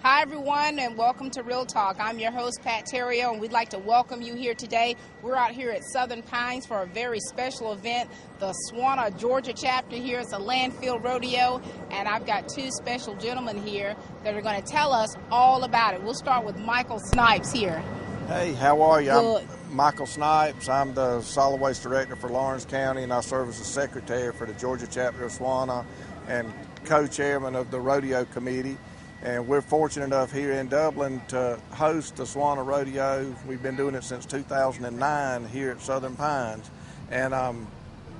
Hi, everyone, and welcome to Real Talk. I'm your host, Pat Terrio, and we'd like to welcome you here today. We're out here at Southern Pines for a very special event, the SWANA Georgia chapter here. It's a landfill rodeo, and I've got two special gentlemen here that are going to tell us all about it. We'll start with Michael Snipes here. Hey, how are you? Good. I'm Michael Snipes. I'm the Solid Waste Director for Lawrence County, and I serve as the Secretary for the Georgia chapter of SWANA and co-chairman of the Rodeo Committee. And we're fortunate enough here in Dublin to host the SWANA Rodeo. We've been doing it since 2009 here at Southern Pines. And I'm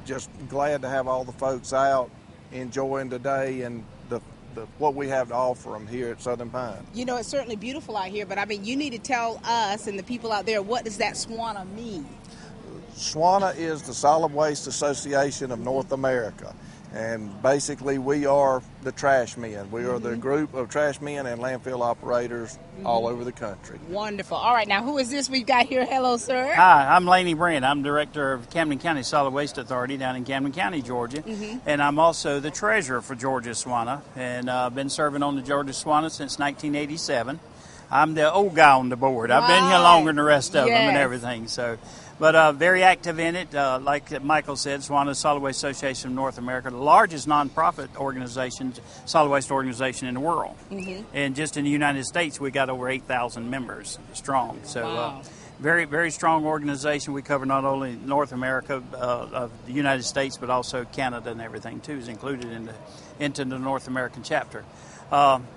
just glad to have all the folks out enjoying today and what we have to offer them here at Southern Pines. You know, it's certainly beautiful out here, but I mean, you need to tell us and the people out there, what does that SWANA mean? SWANA is the Solid Waste Association of North America. And basically, we are the trash men. We are the group of trash men and landfill operators all over the country. Wonderful. All right, now who is this we've got here? Hello, sir. Hi, I'm Laney Brand. I'm Director of Camden County Solid Waste Authority down in Camden County, Georgia. And I'm also the Treasurer for Georgia SWANA. And I've been serving on the Georgia SWANA since 1987. I'm the old guy on the board. I've been here longer than the rest of them and everything. But very active in it. Like Michael said, SWANA, Solid Waste Association of North America, the largest nonprofit organization, solid waste organization in the world. And just in the United States, we got over 8,000 members strong. So very, very strong organization. We cover not only North America of the United States, but also Canada and everything, too, is included into the North American chapter.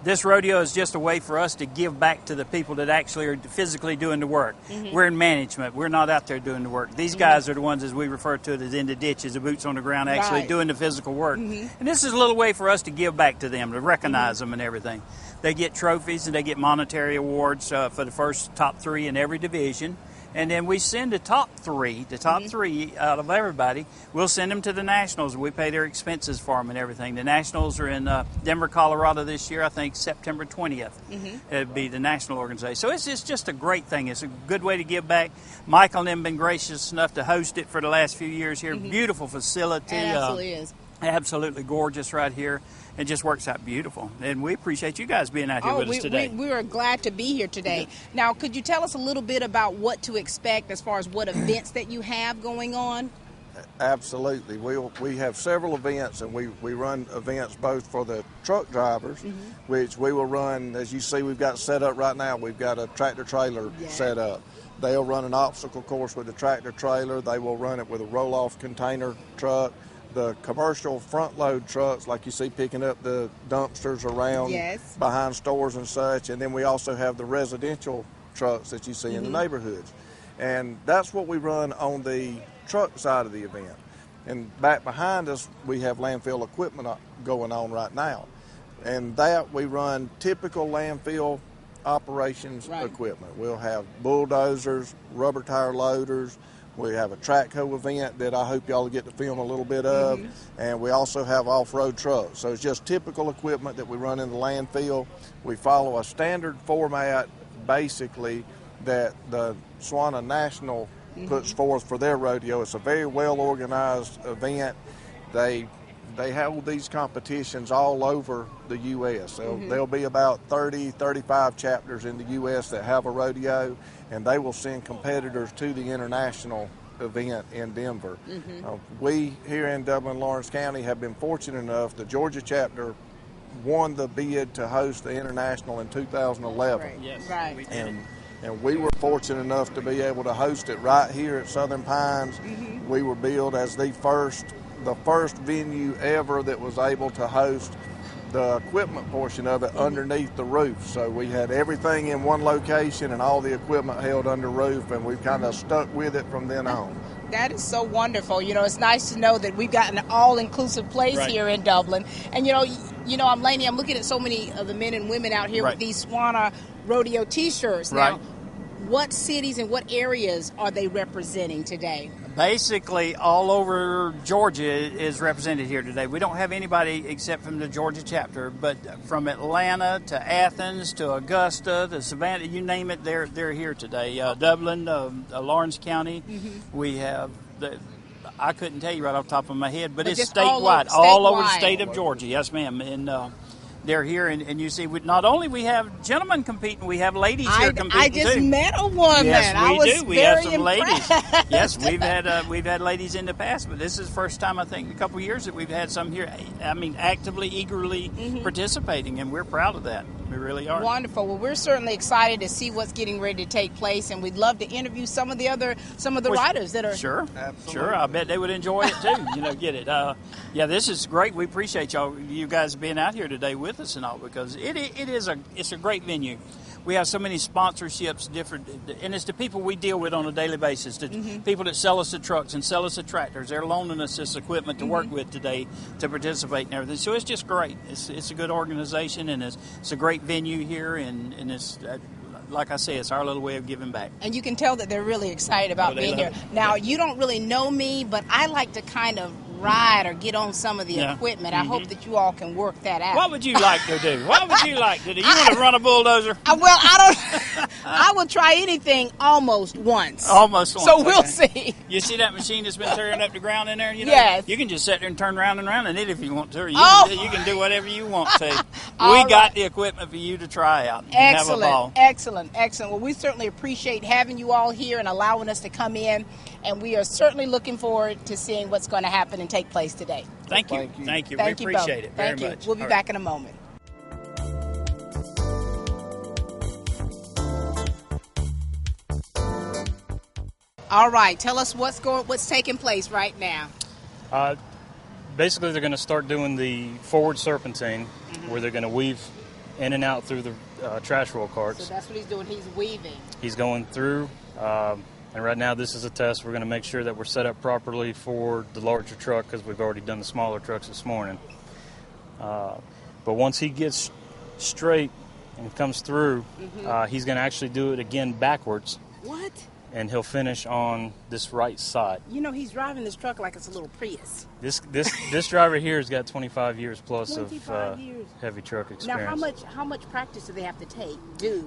This rodeo is just a way for us to give back to the people that actually are physically doing the work. We're in management. We're not out there doing the work. These guys are the ones, as we refer to it, as in the ditches, the boots on the ground, actually doing the physical work. And this is a little way for us to give back to them, to recognize them and everything. They get trophies and they get monetary awards for the first top three in every division. And then we send the top three out of everybody. We'll send them to the Nationals. We pay their expenses for them and everything. The Nationals are in Denver, Colorado this year, I think September 20th. It'll be the national organization. So it's just a great thing. It's a good way to give back. Michael and them have been gracious enough to host it for the last few years here. Beautiful facility. It absolutely is. Absolutely gorgeous right here. It just works out beautiful. And we appreciate you guys being out here with us today. We are glad to be here today. Now, could you tell us a little bit about what to expect as far as what events that you have going on? Absolutely. We have several events, and we run events both for the truck drivers, which we will run, as you see, we've got set up right now. We've got a tractor trailer set up. They'll run an obstacle course with the tractor trailer. They will run it with a roll-off container truck. The commercial front-load trucks, like you see picking up the dumpsters around behind stores and such. And then we also have the residential trucks that you see in the neighborhoods. And that's what we run on the truck side of the event. And back behind us, we have landfill equipment going on right now. And that we run typical landfill operations equipment. We'll have bulldozers, rubber tire loaders. We have a track hoe event that I hope y'all will get to film a little bit of. And we also have off-road trucks. So it's just typical equipment that we run in the landfill. We follow a standard format, basically, that the SWANA National puts forth for their rodeo. It's a very well-organized event. They hold these competitions all over the U.S. So there'll be about 30, 35 chapters in the U.S. that have a rodeo, and they will send competitors to the international event in Denver. We here in Dublin, Lawrence County have been fortunate enough, the Georgia chapter won the bid to host the international in 2011. And we were fortunate enough to be able to host it right here at Southern Pines. We were billed as the first venue ever that was able to host the equipment portion of it underneath the roof. So we had everything in one location and all the equipment held under roof, and we've kind of stuck with it from then on. That is so wonderful. You know, it's nice to know that we've got an all-inclusive place here in Dublin. And, you know, I'm Laney, I'm looking at so many of the men and women out here with these SWANA rodeo T-shirts. Now, what cities and what areas are they representing today? Basically, all over Georgia is represented here today. We don't have anybody except from the Georgia chapter, but from Atlanta to Athens to Augusta to Savannah, you name it, they're here today. Dublin, Lawrence County, we have I couldn't tell you right off the top of my head, but it's statewide, all over the state of Georgia. Yes, ma'am. And they're here, and you see, not only we have gentlemen competing, we have ladies here competing I just too. met a woman. Yes, we do. We have some impressed. ladies. Yes, we've had ladies in the past, but this is the first time I think in a couple of years that we've had some here. I mean, actively, eagerly participating, and we're proud of that. We really are. Wonderful. Well, we're certainly excited to see what's getting ready to take place, and we'd love to interview some of the riders that are. Sure, sure. I bet they would enjoy it too. Get it. Yeah, this is great. We appreciate you guys being out here today with us and all, because it's a great venue. We have so many sponsorships, and it's the people we deal with on a daily basis. The people that sell us the trucks and sell us the tractors, they're loaning us this equipment to work with today to participate and everything. So it's just great. It's a good organization, and it's a great venue here, and it's. Like I say, it's our little way of giving back. And you can tell that they're really excited about being here. Now, you don't really know me, but I like to kind of ride or get on some of the equipment. I hope that you all can work that out. What would you like to do? What would you like to do? You want to run a bulldozer? Well, I will try anything almost once. Almost once. So we'll see. You see that machine that's been tearing up the ground in there? Yes. You can just sit there and turn round and round in it if you want to. Or you can do whatever you want to. We got the equipment for you to try out and have a ball. Excellent. Well, we certainly appreciate having you all here and allowing us to come in, and we are certainly looking forward to seeing what's going to happen and take place today. Thank you. We appreciate it very much. We'll be back in a moment. All right, tell us what's taking place right now. Basically, they're going to start doing the forward serpentine, where they're going to weave in and out through the trash roll carts. So that's what he's doing. He's weaving. He's going through, and right now this is a test. We're going to make sure that we're set up properly for the larger truck, because we've already done the smaller trucks this morning. But once he gets straight and comes through, he's going to actually do it again backwards. What? And he'll finish on this right side. He's driving this truck like it's a little Prius. This driver here has got 25 years plus 25 of years. Heavy truck experience. Now, how much practice do they have to take?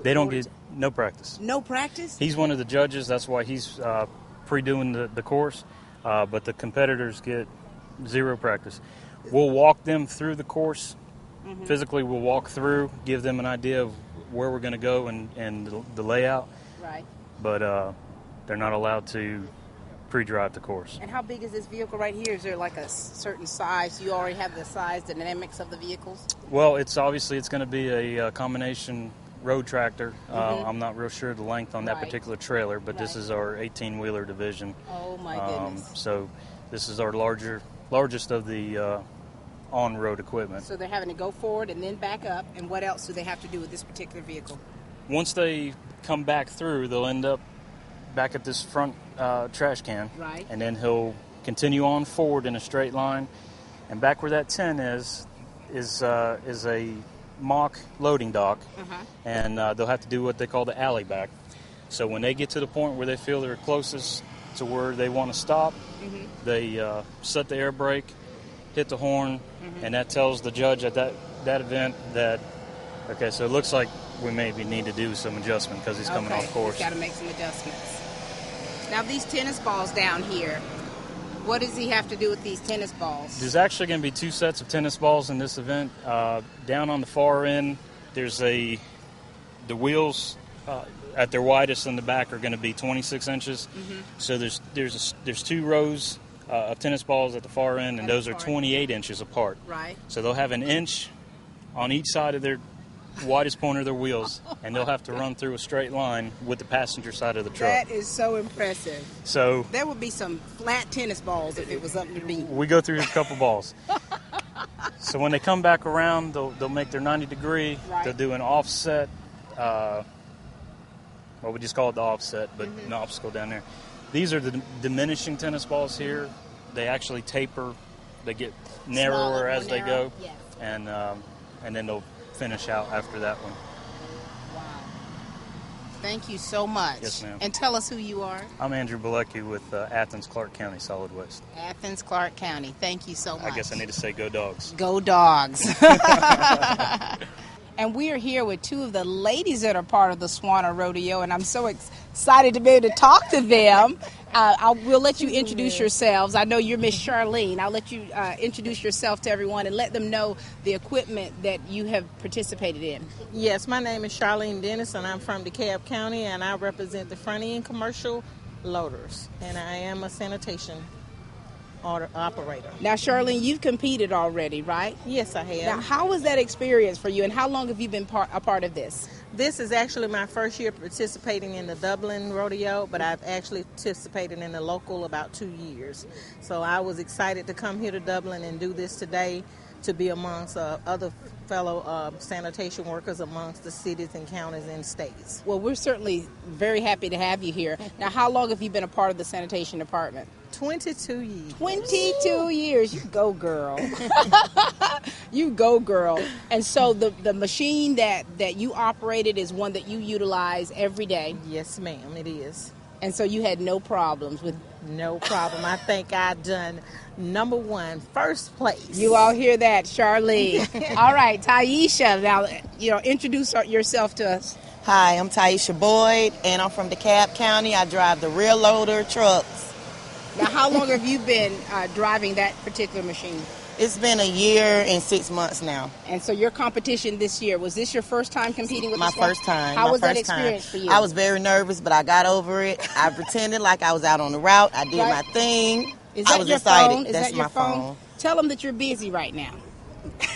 They don't get no practice. No practice? He's one of the judges. That's why he's pre-doing the course. But the competitors get zero practice. We'll walk them through the course. Physically, we'll walk through, give them an idea of where we're going to go and the layout. Right. But they're not allowed to pre-drive the course. And how big is this vehicle right here? Is there like a certain size? You already have the size, the dynamics of the vehicles? Well, it's going to be a combination road tractor. I'm not real sure the length on that particular trailer, but this is our 18-wheeler division. Oh my goodness! So this is our largest of the on-road equipment. So they're having to go forward and then back up. And what else do they have to do with this particular vehicle? Once they come back through, they'll end up back at this front trash can. Right. And then he'll continue on forward in a straight line. And back where that 10 is a mock loading dock. And they'll have to do what they call the alley back. So when they get to the point where they feel they're closest to where they want to stop, they set the air brake, hit the horn, and that tells the judge at that event that, okay, so it looks like we maybe need to do some adjustment because he's coming off course. He's got to make some adjustments. Now, these tennis balls down here, what does he have to do with these tennis balls? There's actually going to be two sets of tennis balls in this event. Down on the far end, there's the wheels at their widest in the back are going to be 26 inches. So there's two rows of tennis balls at the far end, and those are 28 inches apart. Right. So they'll have an inch on each side of their widest point of their wheels, and they'll have to run through a straight line with the passenger side of the truck. That is so impressive. So there would be some flat tennis balls if it was up to me. We go through a couple balls. So when they come back around, they'll make their 90 degree. Right. They'll do an offset. We just call it the offset, but an obstacle down there. These are the diminishing tennis balls here. They actually taper. They get narrower as they go, yes. And then they'll finish out after that one. Wow. Thank you so much. Yes, ma'am. And tell us who you are. I'm Andrew Bilecki with Athens, Clark County Solid Waste. Athens, Clark County. Thank you so much. I guess I need to say go Dogs. Go Dogs. And we are here with two of the ladies that are part of the SWANA Rodeo, and I'm so excited to be able to talk to them. We'll let you introduce yourselves. I know you're Miss Charlene. I'll let you introduce yourself to everyone and let them know the equipment that you have participated in. Yes, my name is Charlene Dennis, and I'm from DeKalb County, and I represent the front-end commercial loaders, and I am a sanitation operator. Now, Charlene, you've competed already, right? Yes, I have. Now, how was that experience for you, and how long have you been a part of this? This is actually my first year participating in the Dublin Rodeo, but I've actually participated in the local about 2 years. So I was excited to come here to Dublin and do this today, to be amongst other fellow sanitation workers amongst the cities and counties and states. Well, we're certainly very happy to have you here. Now, how long have you been a part of the sanitation department? 22 years. 22 years. You go, girl. You go, girl. And so the machine that you operated is one that you utilize every day? Yes, ma'am, it is. And so you had no problems with... No problem. I think I done number one, first place. You all hear that, Charlene. All right, Taisha, now, introduce yourself to us. Hi, I'm Taisha Boyd, and I'm from DeKalb County. I drive the rear loader trucks. Now, how long have you been driving that particular machine? It's been a year and 6 months now. And so your competition this year, was this your first time competing with my the SWANA? first time. How was that first experience time. for you? I was very nervous, but I got over it. I pretended like I was out on the route. I did my thing. Is that I was your excited. phone? Is That's that your my phone. Tell them that you're busy right now.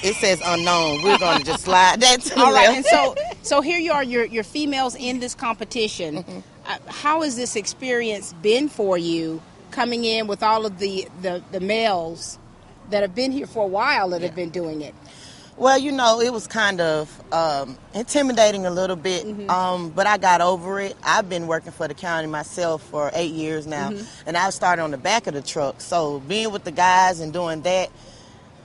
It says unknown. We're going to just slide that to the All right, left. and so here you are, you're females in this competition. Mm-hmm. How has this experience been for you, coming in with all of the males that have been here for a while that have been doing it? Well, it was kind of intimidating a little bit, but I got over it. I've been working for the county myself for 8 years now, and I started on the back of the truck. So being with the guys and doing that,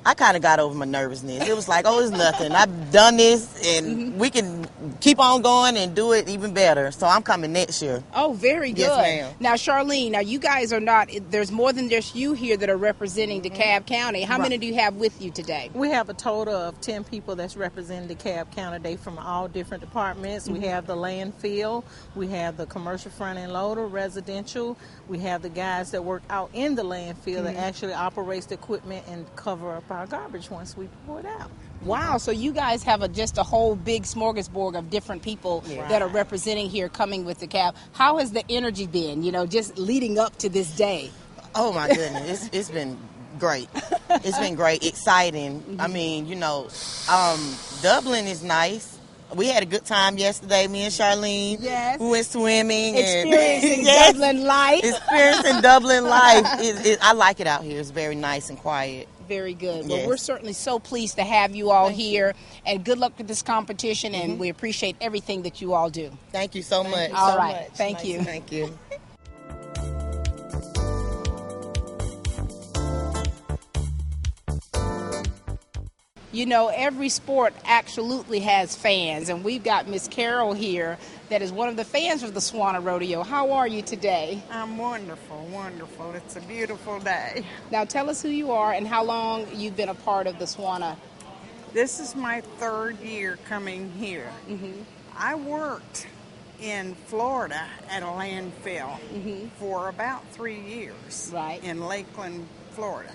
I kind of got over my nervousness. It was like, oh, it's nothing. I've done this, and we can keep on going and do it even better. So I'm coming next year. Oh, very good. Yes, ma'am. Now, Charlene, you guys are not, there's more than just you here that are representing DeKalb County. How many do you have with you today? We have a total of 10 people that's representing DeKalb County. They from all different departments. We have the landfill, we have the commercial front-end loader, residential. We have the guys that work out in the landfill that actually operates the equipment and cover up our garbage once we pour it out. Wow, so you guys have just a whole big smorgasbord of different people that are representing here, coming with DeKalb. How has the energy been, just leading up to this day? Oh, my goodness. It's been great. It's been great, exciting. I mean, Dublin is nice. We had a good time yesterday, me and Charlene. Yes. We went swimming. Experiencing Dublin life. Experiencing Dublin life. I like it out here. It's very nice and quiet. Very good. Yes. Well, we're certainly so pleased to have you all here, and good luck with this competition, and we appreciate everything that you all do. Thank you so much. All right. Thank you. Thank you. Every sport absolutely has fans, and we've got Miss Carol here that is one of the fans of the SWANA Rodeo. How are you today? I'm wonderful, wonderful. It's a beautiful day. Now tell us who you are and how long you've been a part of the SWANA. This is my third year coming here. I worked in Florida at a landfill for about 3 years in Lakeland, Florida.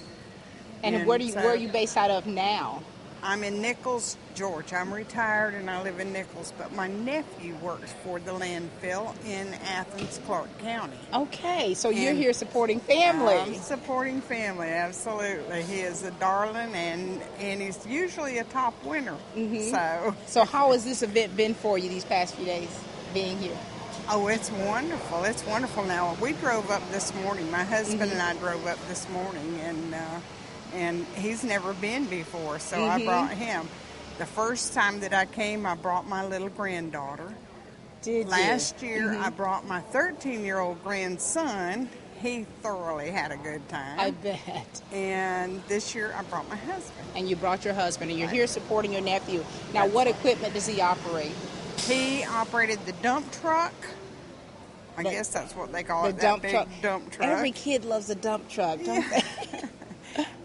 And where are you based out of now? I'm in Nichols, Georgia. I'm retired and I live in Nichols, but my nephew works for the landfill in Athens, Clark County. Okay, so you're here supporting family. I'm supporting family, absolutely. He is a darling, and he's usually a top winner. So how has this event been for you these past few days, being here? Oh, it's wonderful. It's wonderful. Now, we drove up this morning. My husband and I drove up this morning, and he's never been before, so I brought him. The first time that I came, I brought my little granddaughter. Last year, I brought my 13-year-old grandson. He thoroughly had a good time. I bet. And this year, I brought my husband. And you brought your husband, and you're here supporting your nephew. Now, what equipment does he operate? He operated the dump truck. I guess that's what they call it, that big dump truck. Every kid loves a dump truck, don't they?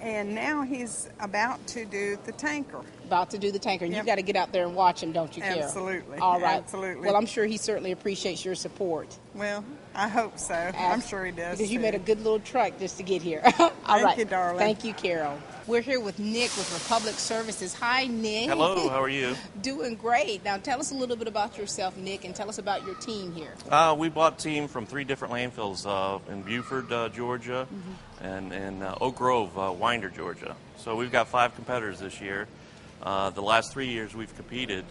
And now he's about to do the tanker. About to do the tanker. Yep. You've got to get out there and watch him, don't you, Carol? Absolutely. All right. Absolutely. Well, I'm sure he certainly appreciates your support. Well, I hope so. I'm sure he does. Because you too. made a good little truck just to get here. All right. Thank you, darling. Thank you, Carol. We're here with Nick with Republic Services. Hi, Nick. Hello, how are you? Doing great. Now, tell us a little bit about yourself, Nick, and tell us about your team here. We bought a team from 3 different landfills in Buford, Georgia, and in Oak Grove, Winder, Georgia. So we've got 5 competitors this year. The last 3 years we've competed,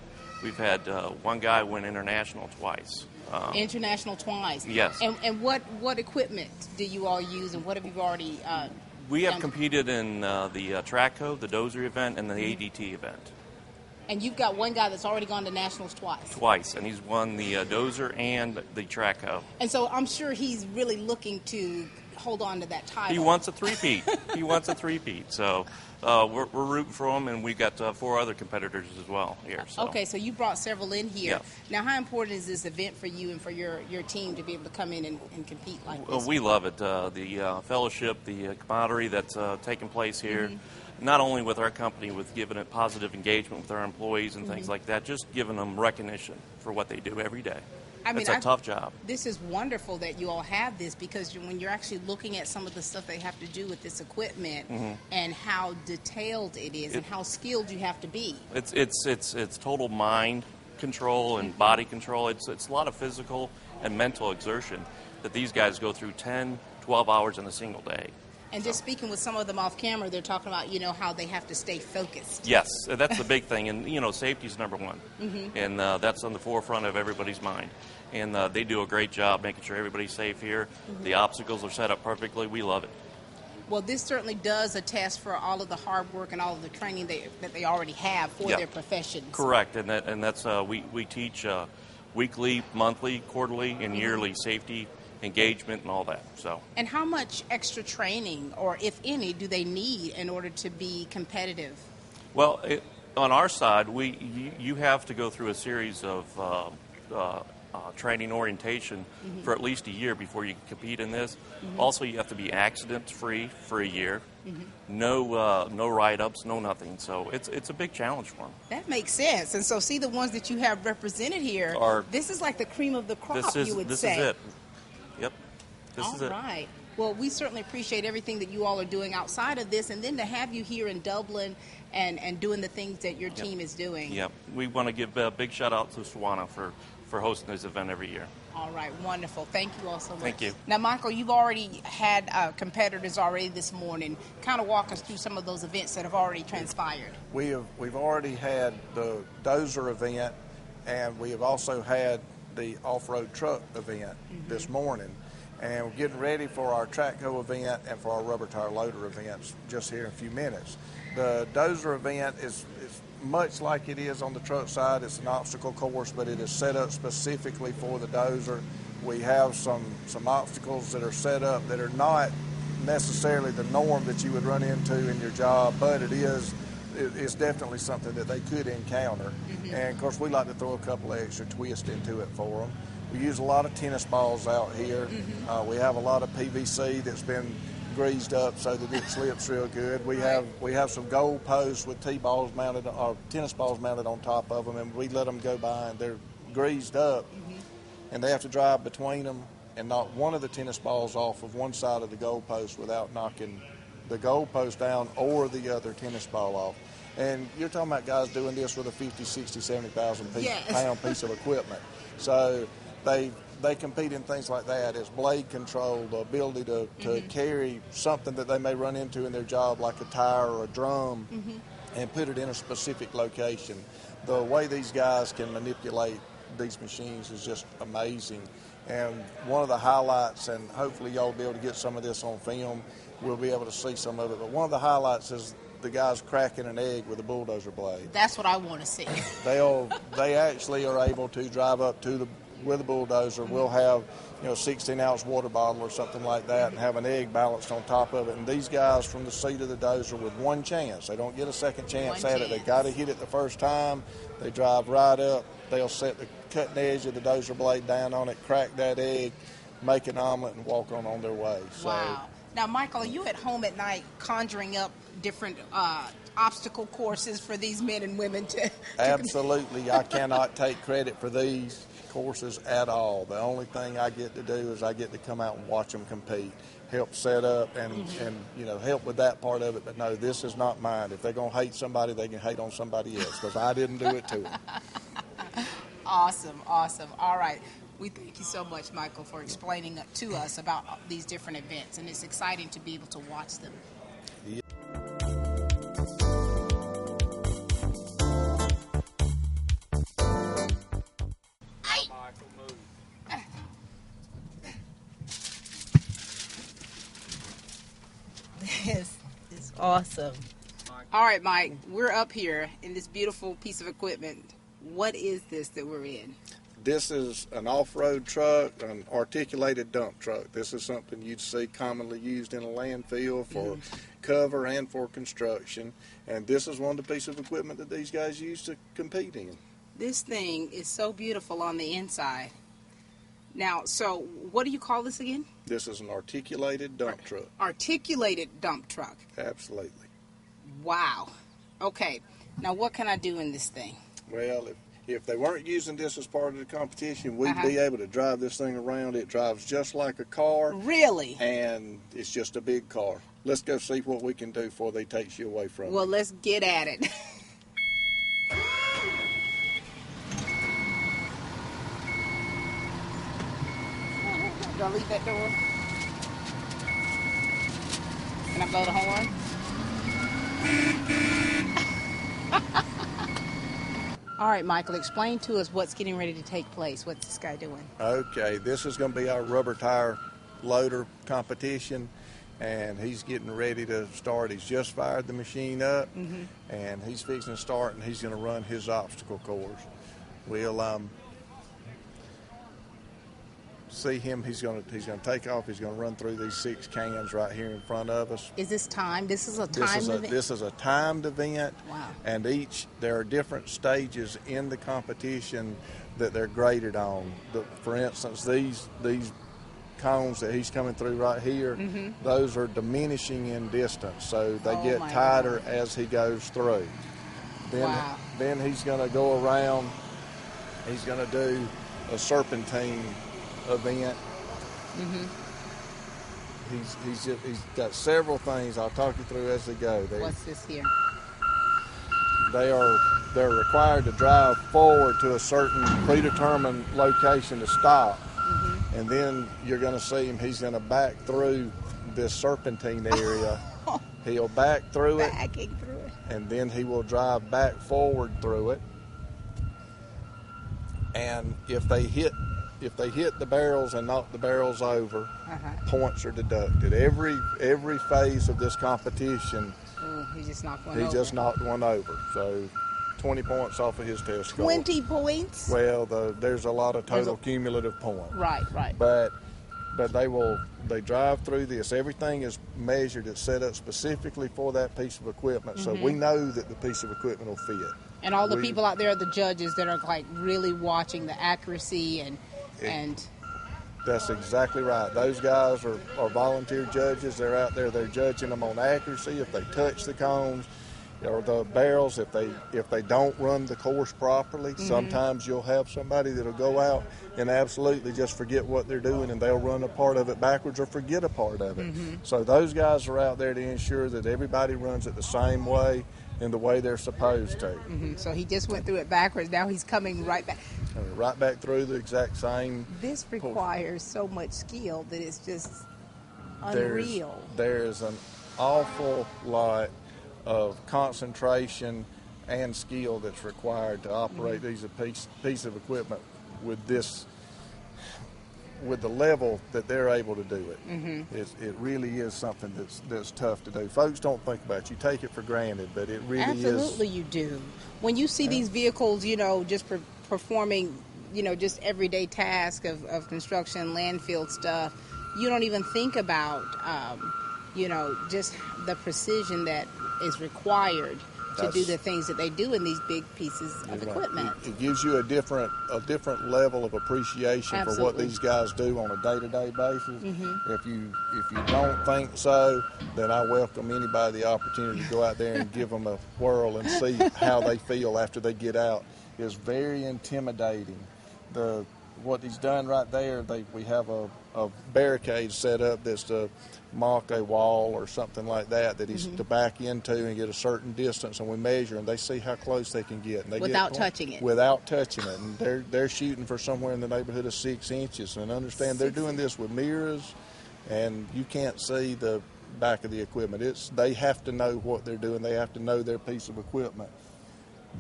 we've had one guy win international twice. International twice. Yes. And what equipment do you all use, and what have you already We have done? competed in the Trackco, the Dozer event, and the ADT event. And you've got one guy that's already gone to nationals twice. And he's won the Dozer and the Trackco. And so I'm sure he's really looking to hold on to that title. He wants a three-peat. He wants a three-peat. So we're rooting for him, and we've got 4 other competitors as well here. So. Okay, so you brought several in here. Yeah. Now, how important is this event for you and for your team to be able to come in and compete like this? Well, we love it. The fellowship, the camaraderie that's taking place here, not only with our company, with giving it positive engagement with our employees and things like that, just giving them recognition for what they do every day. It's a tough job. This is wonderful that you all have this, because when you're actually looking at some of the stuff they have to do with this equipment and how detailed it is and how skilled you have to be. It's total mind control and body control. It's a lot of physical and mental exertion that these guys go through 10, 12 hours in a single day. And just speaking with some of them off camera, they're talking about, how they have to stay focused. Yes, that's the big thing. And, safety is number one. And that's on the forefront of everybody's mind. And they do a great job making sure everybody's safe here. The obstacles are set up perfectly. We love it. Well, this certainly does attest for all of the hard work and all of the training that they already have for their professions. Correct. And that's we teach weekly, monthly, quarterly, and yearly safety engagement and all that. So. And how much extra training, or if any, do they need in order to be competitive? Well, on our side, you have to go through a series of training orientation for at least a year before you can compete in this. Also, you have to be accident-free for a year. No write-ups, no nothing. So it's a big challenge for them. That makes sense. And so, see, the ones that you have represented here, this is like the cream of the crop, you would say. This is it. Yep. This is it. All right. Well, we certainly appreciate everything that you all are doing outside of this, and then to have you here in Dublin and doing the things that your team is doing. Yep. We want to give a big shout-out to SWANA for hosting this event every year. All right. Wonderful. Thank you all so much. Thank you. Now, Michael, you've already had competitors already this morning. Kind of walk us through some of those events that have already transpired. We've already had the Dozer event, and we have also had the off-road truck event this morning, and we're getting ready for our Trackco event and for our rubber tire loader events just here in a few minutes. The Dozer event is much like it is on the truck side. It's an obstacle course, but it is set up specifically for the Dozer. We have some obstacles that are set up that are not necessarily the norm that you would run into in your job, but it's definitely something that they could encounter. And of course, we like to throw a couple of extra twists into it for them. We use a lot of tennis balls out here. We have a lot of PVC that's been greased up so that it slips real good. We have some gold posts with T-balls mounted, or tennis balls mounted on top of them, and we let them go by, and they're greased up, and they have to drive between them and knock one of the tennis balls off of one side of the goal post without knocking the goal post down or the other tennis ball off. And you're talking about guys doing this with a 50, 60, 70,000 pound piece of equipment. So they compete in things like that as blade control, the ability to carry something that they may run into in their job, like a tire or a drum, and put it in a specific location. The way these guys can manipulate these machines is just amazing. And one of the highlights, and hopefully y'all will be able to get some of this on film, we'll be able to see some of it, but one of the highlights is the guys cracking an egg with a bulldozer blade. That's what I want to see. They actually are able to drive up to with a bulldozer. We'll have 16-ounce water bottle or something like that and have an egg balanced on top of it. And these guys from the seat of the dozer with one chance. They don't get a second chance at it. They got to hit it the first time. They drive right up. They'll set the cutting edge of the dozer blade down on it, crack that egg, make an omelet, and walk on their way. So, wow. Now, Michael, are you at home at night conjuring up different obstacle courses for these men and women to Absolutely. I cannot take credit for these courses at all. The only thing I get to do is I get to come out and watch them compete, help set up and help with that part of it. But no, this is not mine. If they're going to hate somebody, they can hate on somebody else because I didn't do it to them. Awesome, awesome. All right. We thank you so much, Michael, for explaining to us about these different events, and it's exciting to be able to watch them. Yeah. This is awesome. All right, Mike, we're up here in this beautiful piece of equipment. What is this that we're in? This is an off-road truck, an articulated dump truck. This is something you'd see commonly used in a landfill for cover and for construction. And this is one of the pieces of equipment that these guys use to compete in. This thing is so beautiful on the inside. Now, so what do you call this again? This is an articulated dump truck. Articulated dump truck. Absolutely. Wow. Okay. Now, what can I do in this thing? Well, if they weren't using this as part of the competition, we'd be able to drive this thing around. It drives just like a car. Really? And it's just a big car. Let's go see what we can do before they take you away from it. Well, let's get at it. Do I leave that door? Can I blow the horn? All right, Michael, explain to us what's getting ready to take place. What's this guy doing? Okay, this is going to be our rubber tire loader competition, and he's getting ready to start. He's just fired the machine up, and he's fixing to start, and he's going to run his obstacle course. We'll see him. He's going to take off. He's going to run through these 6 cans right here in front of us. Is this timed? This is a timed event? This is a timed event. Wow. And there are different stages in the competition that they're graded on. For instance, these cones that he's coming through right here, those are diminishing in distance, so they get tighter as he goes through. Then he's going to go around. He's going to do a serpentine event. He's got several things I'll talk you through as they go. What's this here? They're required to drive forward to a certain predetermined location to stop, and then you're going to see him. He's going to back through this serpentine area. He'll back through it, and then he will drive back forward through it. And if they hit the barrels and knock the barrels over, points are deducted. Every phase of this competition, he just knocked one over. So 20 points off of his test score. 20 points? Well, there's a lot of total cumulative points. Right. But they drive through this. Everything is measured. It's set up specifically for that piece of equipment, so we know that the piece of equipment will fit. And all the people out there are the judges that are like really watching the accuracy and That's exactly right. Those guys are volunteer judges. They're out there. They're judging them on accuracy. If they touch the cones or the barrels, if they don't run the course properly, sometimes you'll have somebody that'll go out and absolutely just forget what they're doing, and they'll run a part of it backwards or forget a part of it. So those guys are out there to ensure that everybody runs it the same way and the way they're supposed to. So he just went through it backwards. Now he's coming right back. Right back through the exact same. This requires so much skill that it's just unreal. There's an awful lot of concentration and skill that's required to operate these piece of equipment with the level that they're able to do it. It really is something that's tough to do. Folks don't think about it. You take it for granted, but it really is. Absolutely you do. When you see these vehicles, just performing, just everyday tasks of construction, landfill stuff, you don't even think about, just the precision that is required to do the things that they do in these big pieces of equipment. It gives you a different level of appreciation for what these guys do on a day-to-day basis. If you don't think so, then I welcome anybody the opportunity to go out there and give them a whirl and see how they feel after they get out. It's very intimidating. What he's done right there, we have a barricade set up that's to mock a wall or something like that he's to back into and get a certain distance, and we measure and they see how close they can get. And they without touching it. Without touching it. And they're shooting for somewhere in the neighborhood of 6 inches. And understand they're doing this with mirrors, and you can't see the back of the equipment. They have to know what they're doing. They have to know their piece of equipment.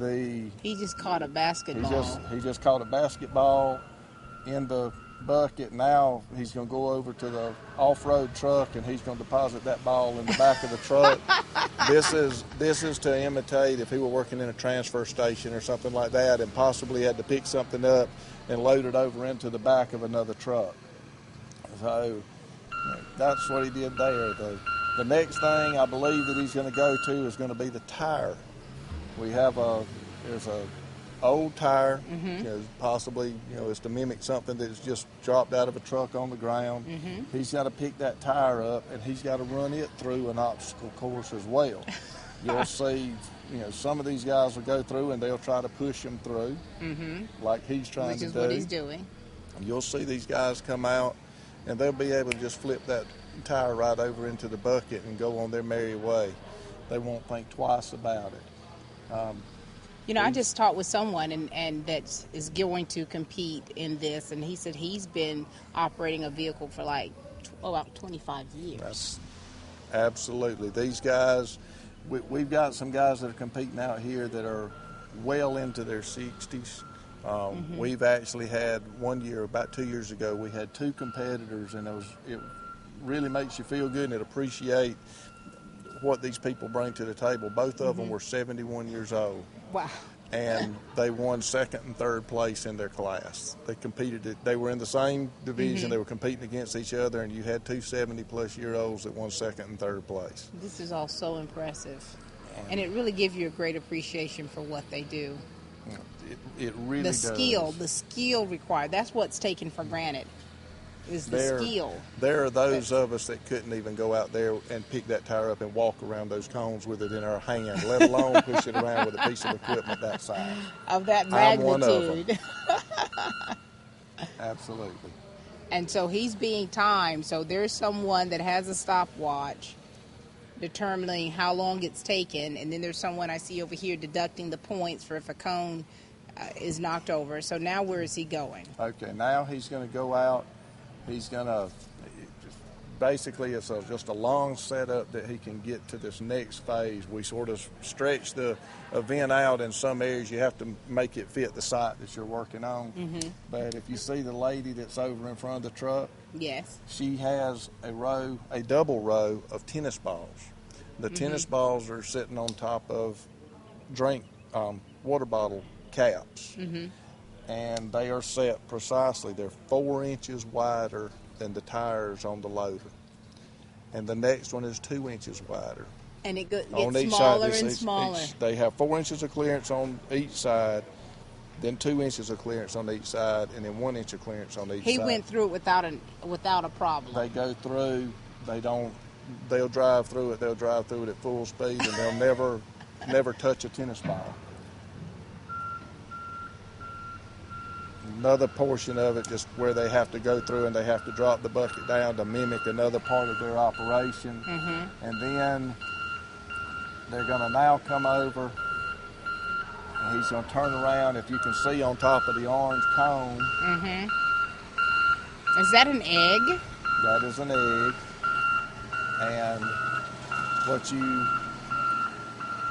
He just caught a basketball. He just caught a basketball in the bucket. Now he's going to go over to the off-road truck and he's going to deposit that ball in the back of the truck. This is to imitate if he were working in a transfer station or something like that and possibly had to pick something up and load it over into the back of another truck. So that's what he did there. The next thing I believe that he's going to go to is going to be the tire. We have there's a old tire, possibly, it's to mimic something that's just dropped out of a truck on the ground. He's got to pick that tire up and he's got to run it through an obstacle course as well. You'll see, some of these guys will go through and they'll try to push them through, like he's trying to do. Which is what he's doing. You'll see these guys come out and they'll be able to just flip that tire right over into the bucket and go on their merry way. They won't think twice about it. I just talked with someone and that is going to compete in this, and he said he's been operating a vehicle for about 25 years. Absolutely. These guys, we've got some guys that are competing out here that are well into their 60s. We've actually had one year, about 2 years ago, we had 2 competitors, and it really makes you feel good and it appreciate what these people bring to the table. Both of them were 71 years old. Wow. And they won 2nd and 3rd place in their class. They were in the same division. They were competing against each other, and you had 2 70-plus-year-olds that won 2nd and 3rd place. This is all so impressive. And it really gives you a great appreciation for what they do. It really does. The skill required. That's what's taken for granted. Is the skill. There are those of us that couldn't even go out there and pick that tire up and walk around those cones with it in our hand, let alone push it around with a piece of equipment that size. Of that magnitude. I'm one of them. Absolutely. And so he's being timed. So there's someone that has a stopwatch determining how long it's taken, and then there's someone I see over here deducting the points for if a cone is knocked over. So now where is he going? Okay, now he's going to go out. He's going to, basically it's just a long setup that he can get to this next phase. We sort of stretch the event out in some areas. You have to make it fit the site that you're working on. But if you see the lady that's over in front of the truck, yes, she has a double row of tennis balls. The tennis balls are sitting on top of water bottle caps. And they are set precisely. They're 4 inches wider than the tires on the loader. And the next one is 2 inches wider. And it gets smaller and smaller. They have 4 inches of clearance on each side, then 2 inches of clearance on each side, and then 1 inch of clearance on each side. He went through it without a problem. They go through, they'll drive through it at full speed, and they'll never touch a tennis ball. Another portion of it just where they have to go through and they have to drop the bucket down to mimic another part of their operation. And then they're going to now come over and he's going to turn around. If you can see on top of the orange cone. Is that an egg? That is an egg. And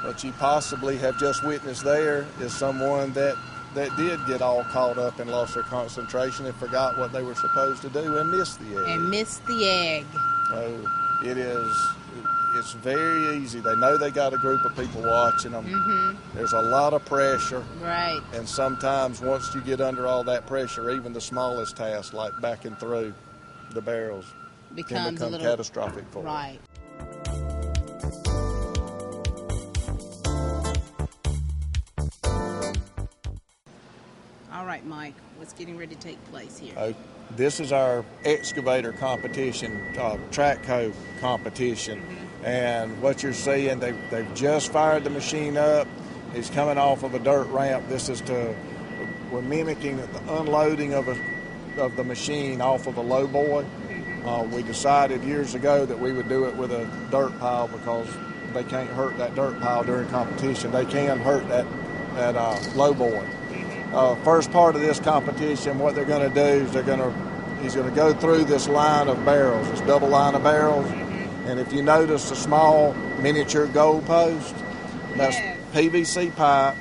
what you possibly have just witnessed there is someone that did get all caught up and lost their concentration and forgot what they were supposed to do and missed the egg. It's very easy. They know they got a group of people watching them. There's a lot of pressure. Right. And sometimes once you get under all that pressure, even the smallest task like backing through the barrels can become catastrophic for them. Right. Mike, what's getting ready to take place here? This is our excavator competition, track hoe competition. And what you're seeing, they've just fired the machine up. It's coming off of a dirt ramp. We're mimicking the unloading of the machine off of a lowboy. We decided years ago that we would do it with a dirt pile because they can't hurt that dirt pile during competition. They can hurt that lowboy. First part of this competition, what they're going to do is he's going to go through this line of barrels, this double line of barrels. And if you notice the small miniature goal post, that's PVC pipe,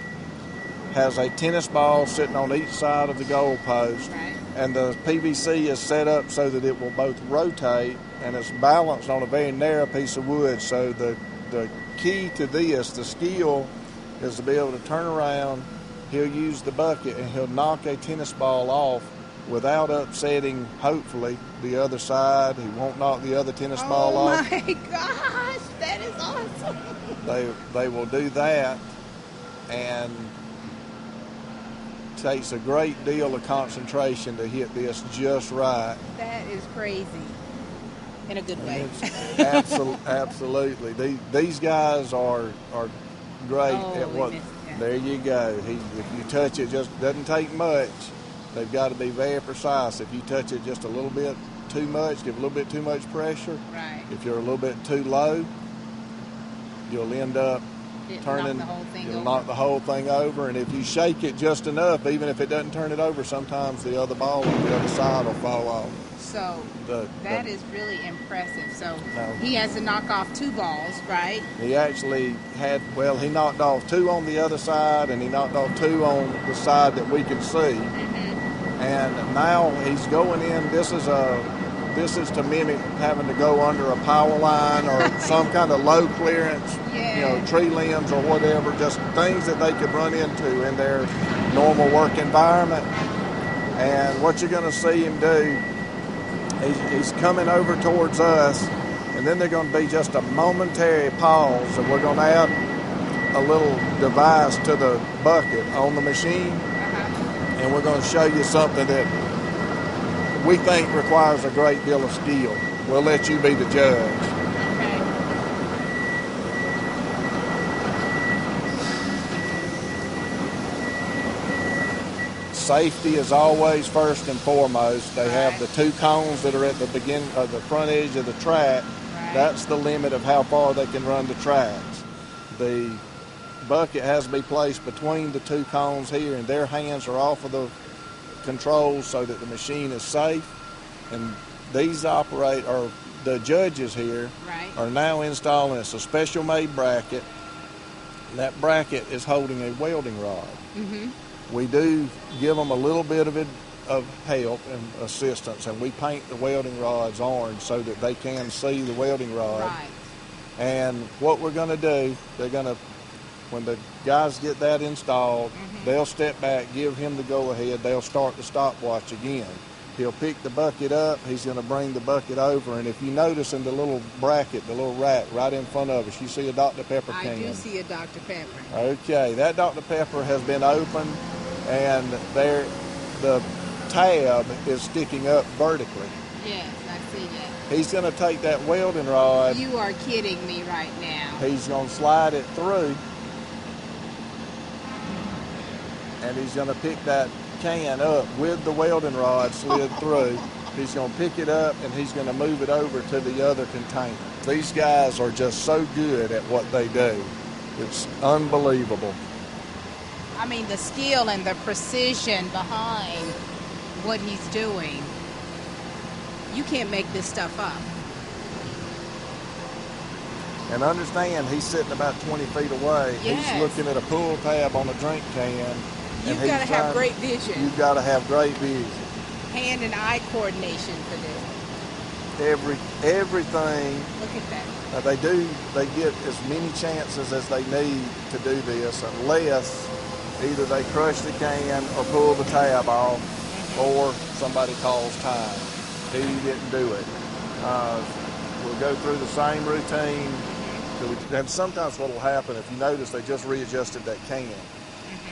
has a tennis ball sitting on each side of the goal post. Right. And the PVC is set up so that it will both rotate and it's balanced on a very narrow piece of wood. So the key to this, the skill, is to be able to turn around. He'll use the bucket and he'll knock a tennis ball off without upsetting, hopefully, the other side. He won't knock the other tennis ball off. Oh my gosh, that is awesome. They will do that, and it takes a great deal of concentration to hit this just right. That is crazy. In a good way. Absolutely. These guys are great at what. There you go. If you touch it, just doesn't take much. They've got to be very precise. If you touch it just a little bit too much, give a little bit too much pressure. Right. If you're a little bit too low, you'll end up turning. You'll knock the whole thing over. And if you shake it just enough, even if it doesn't turn it over, sometimes the other ball on the other side will fall off. So that is really impressive. So he has to knock off 2 balls, right? He actually he knocked off 2 on the other side, and he knocked off 2 on the side that we can see. And now he's going in. This is to mimic having to go under a power line or some kind of low clearance, tree limbs or whatever, just things that they could run into in their normal work environment. And what you're going to see him do, he's coming over towards us, and then there's going to be just a momentary pause, and we're going to add a little device to the bucket on the machine, and we're going to show you something that we think requires a great deal of skill. We'll let you be the judge. Safety is always first and foremost. They have the 2 cones that are at the beginning of the front edge of the track. That's the limit of how far they can run the tracks. The bucket has to be placed between the 2 cones here, and their hands are off of the controls so that the machine is safe. And these the judges here are now installing a special made bracket. And that bracket is holding a welding rod. We do give them a little bit of help and assistance, and we paint the welding rods orange so that they can see the welding rod. Right. And what we're going to do, when the guys get that installed, they'll step back, give him the go-ahead, they'll start the stopwatch again. He'll pick the bucket up, he's going to bring the bucket over, and if you notice in the little bracket, the little rack right in front of us, you see a Dr. Pepper can. I do see a Dr. Pepper. Okay, that Dr. Pepper has been opened, and the tab is sticking up vertically. Yes, I see that. He's going to take that welding rod. You are kidding me right now. He's going to slide it through, and he's going to pick that can up with the welding rod slid through. He's going to pick it up, and he's going to move it over to the other container. These guys are just so good at what they do. It's unbelievable. I mean, the skill and the precision behind what he's doing. You can't make this stuff up. And understand, he's sitting about 20 feet away. Yes. He's looking at a pull tab on a drink can. You've got to have great vision. You've got to have great vision. Hand and eye coordination for this. Everything. Look at that. They get as many chances as they need to do this, unless either they crush the can or pull the tab off, or somebody calls time. He didn't do it. We'll go through the same routine. And sometimes what will happen, if you notice, they just readjusted that can.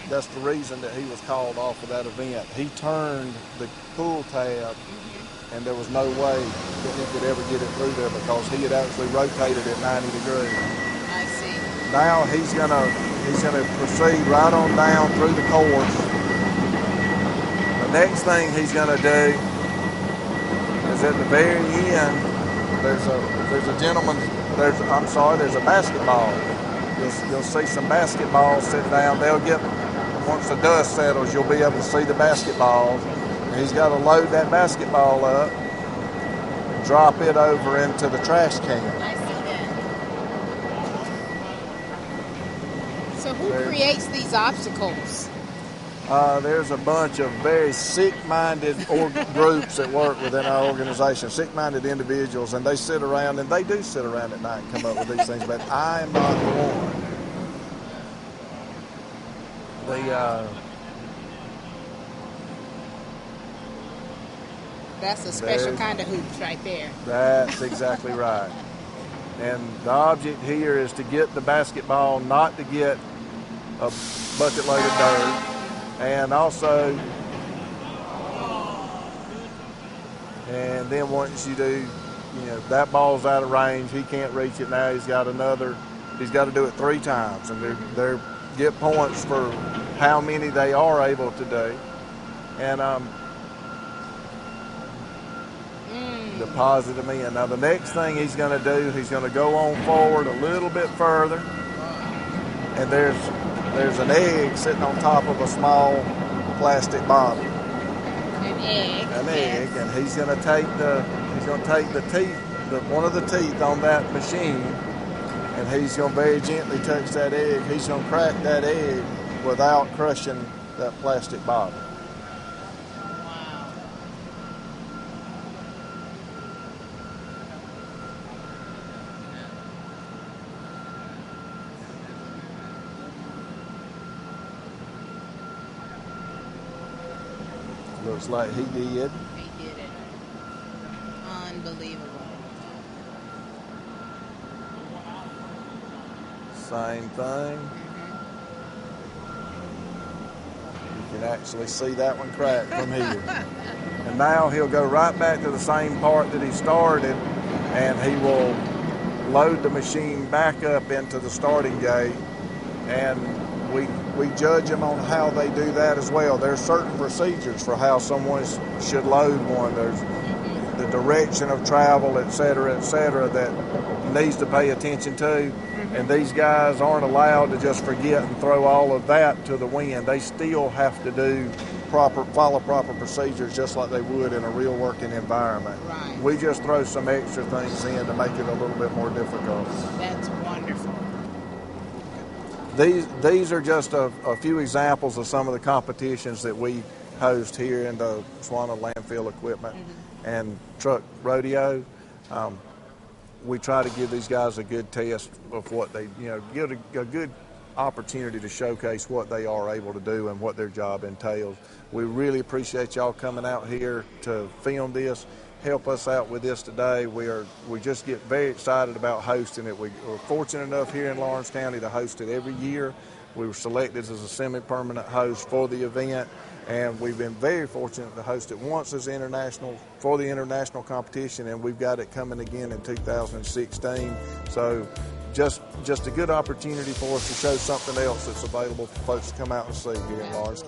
that's the reason that he was called off of that event. He turned the pull tab, and there was no way that he could ever get it through there because he had actually rotated it 90 degrees. I see. Now he's gonna proceed right on down through the course. The next thing he's gonna do is at the very end. There's a gentleman. There's a basketball. You'll see some basketballs sitting down. Once the dust settles, you'll be able to see the basketballs. And he's got to load that basketball up, drop it over into the trash can. I see that. So who creates these obstacles? There's a bunch of very sick-minded groups that work within our organization, sick-minded individuals, and they sit around, and they do sit around at night and come up with these things, but I am not the one. That's a special kind of hoops right there. That's exactly right. And the object here is to get the basketball, not to get a bucket load of dirt. And also, and then once you do, that ball's out of range, he can't reach it now. He's got to do it 3 times, and they get points for how many they are able to do. And deposit them in. Now the next thing he's going to do, he's going to go on forward a little bit further, and there's an egg sitting on top of a small plastic bottle. An egg. An egg, and he's going to take the teeth, one of the teeth on that machine, and he's going to very gently touch that egg. He's going to crack that egg without crushing that plastic bottle. Wow. Looks like he did. He did it. Unbelievable. Same thing. You can actually see that one crack from here. And now he'll go right back to the same part that he started, and he will load the machine back up into the starting gate, and we judge them on how they do that as well. There's certain procedures for how someone should load one. There's the direction of travel, et cetera, that needs to pay attention to. And these guys aren't allowed to just forget and throw all of that to the wind. They still have to follow proper procedures just like they would in a real working environment. Right. We just throw some extra things in to make it a little bit more difficult. That's wonderful. These are just a few examples of some of the competitions that we host here in the SWANA landfill equipment and truck rodeo. We try to give these guys a good test of what they, give a good opportunity to showcase what they are able to do and what their job entails. We really appreciate y'all coming out here to film this, help us out with this today. We just get very excited about hosting it. We're fortunate enough here in Lawrence County to host it every year. We were selected as a semi-permanent host for the event, and we've been very fortunate to host it once as for the international competition, and we've got it coming again in 2016. So just a good opportunity for us to show something else that's available for folks to come out and see here in Lawrence County.